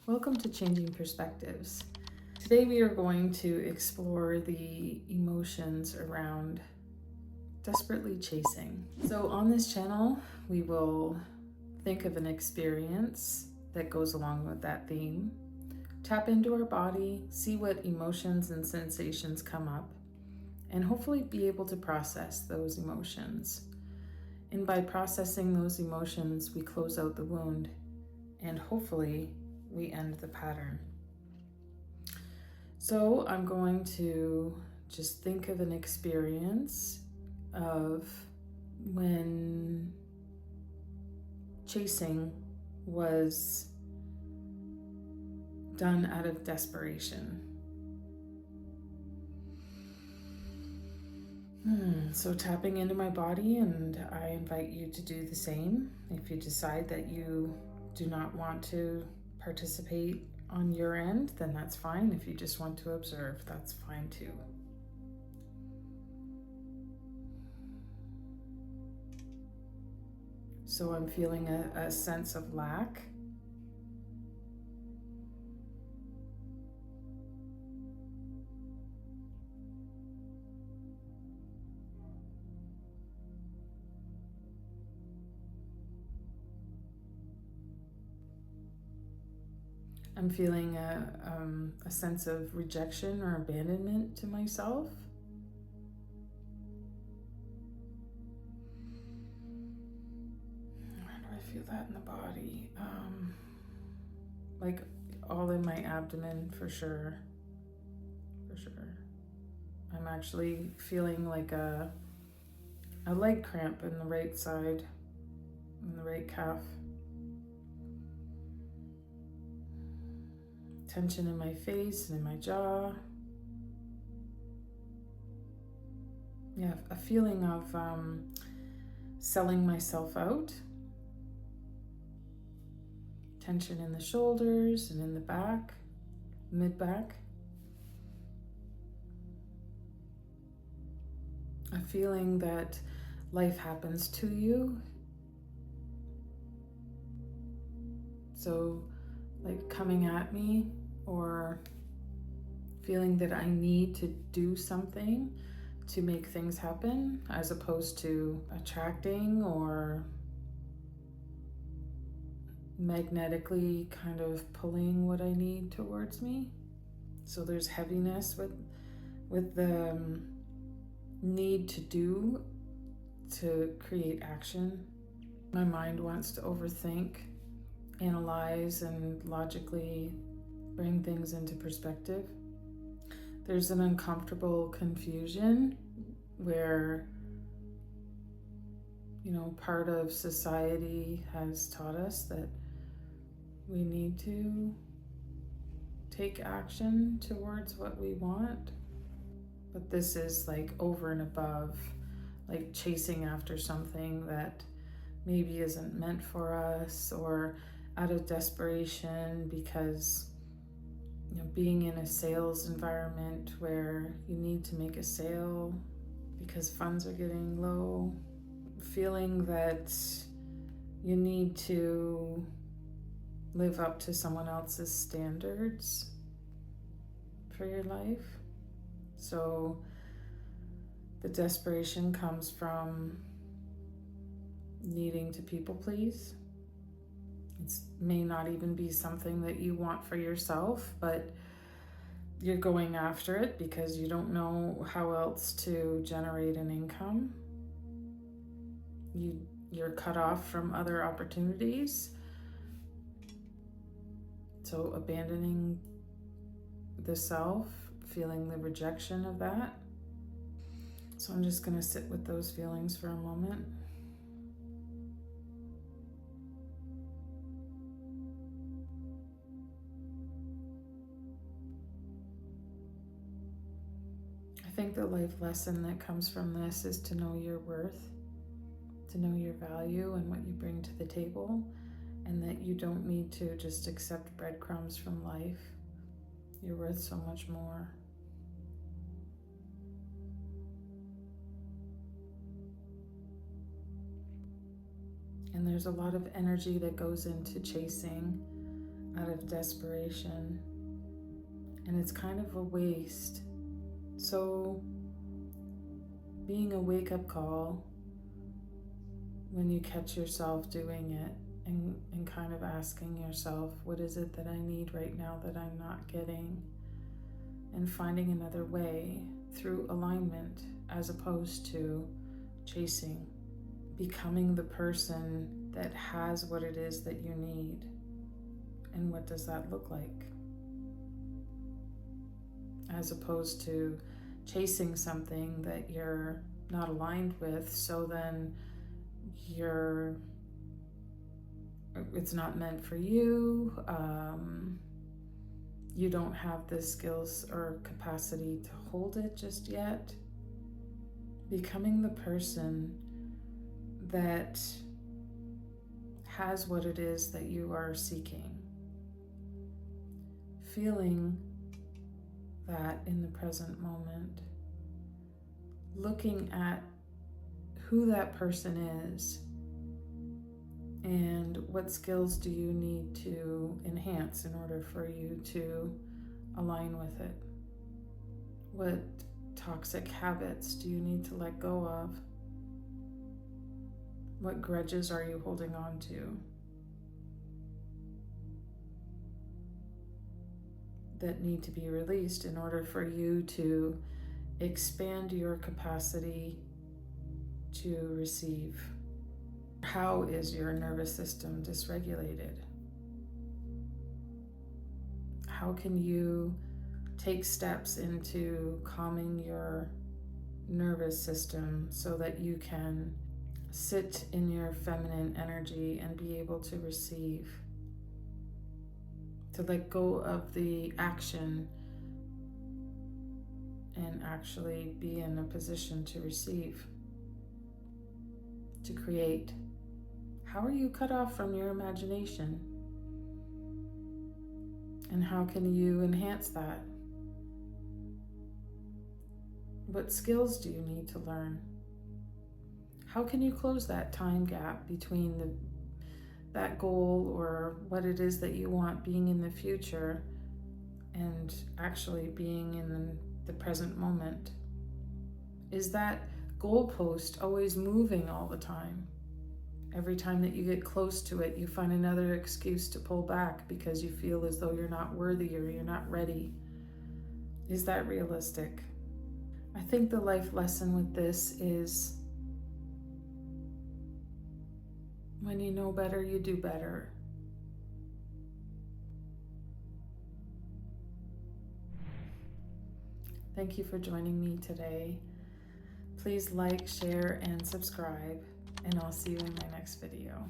Welcome to Changing Perspectives. Today we are going to explore the emotions around desperately chasing. So on this channel, we will think of an experience that goes along with that theme, tap into our body, see what emotions and sensations come up, and hopefully be able to process those emotions. And by processing those emotions, we close out the wound and hopefully we end the pattern. So I'm going to just think of an experience of when chasing was done out of desperation. So tapping into my body, and I invite you to do the same. If you decide that you do not want to participate on your end, then that's fine. If you just want to observe, that's fine too. So I'm feeling a sense of lack. I'm feeling a sense of rejection or abandonment to myself. Where do I feel that in the body? Like all in my abdomen for sure. For sure. I'm actually feeling like a leg cramp in the right side, in the right calf. Tension in my face and in my jaw. Yeah, a feeling of selling myself out. Tension in the shoulders and in the back, mid-back. A feeling that life happens to you. So, like coming at me, or feeling that I need to do something to make things happen, as opposed to attracting or magnetically kind of pulling what I need towards me. So there's heaviness with the need to do, to create action. My mind wants to overthink, analyze, and logically bring things into perspective. There's an uncomfortable confusion where, part of society has taught us that we need to take action towards what we want. But this is like over and above, like chasing after something that maybe isn't meant for us, or out of desperation because being in a sales environment where you need to make a sale because funds are getting low, feeling that you need to live up to someone else's standards for your life. So the desperation comes from needing to people please. It may not even be something that you want for yourself, but you're going after it because you don't know how else to generate an income. You're cut off from other opportunities. So abandoning the self, feeling the rejection of that. So I'm just going to sit with those feelings for a moment. I think the life lesson that comes from this is to know your worth, to know your value and what you bring to the table, and that you don't need to just accept breadcrumbs from life. You're worth so much more. And there's a lot of energy that goes into chasing. out of desperation, and it's kind of a waste. So being a wake-up call when you catch yourself doing it, and kind of asking yourself, what is it that I need right now that I'm not getting? And finding another way through alignment as opposed to chasing. Becoming the person that has what it is that you need. And what does that look like? As opposed to chasing something that you're not aligned with, so then it's not meant for you. You don't have the skills or capacity to hold it just yet. Becoming the person that has what it is that you are seeking. Feeling that in the present moment. Looking at who that person is and what skills do you need to enhance in order for you to align with it? What toxic habits do you need to let go of? What grudges are you holding on to that need to be released in order for you to expand your capacity to receive? How is your nervous system dysregulated? How can you take steps into calming your nervous system so that you can sit in your feminine energy and be able to receive? To let go of the action and actually be in a position to receive, to create. How are you cut off from your imagination? And how can you enhance that? What skills do you need to learn? How can you close that time gap between that goal or what it is that you want being in the future and actually being in the present moment? Is that goalpost always moving all the time? Every time that you get close to it, you find another excuse to pull back because you feel as though you're not worthy or you're not ready. Is that realistic? I think the life lesson with this is when you know better, you do better. Thank you for joining me today. Please like, share, and subscribe, and I'll see you in my next video.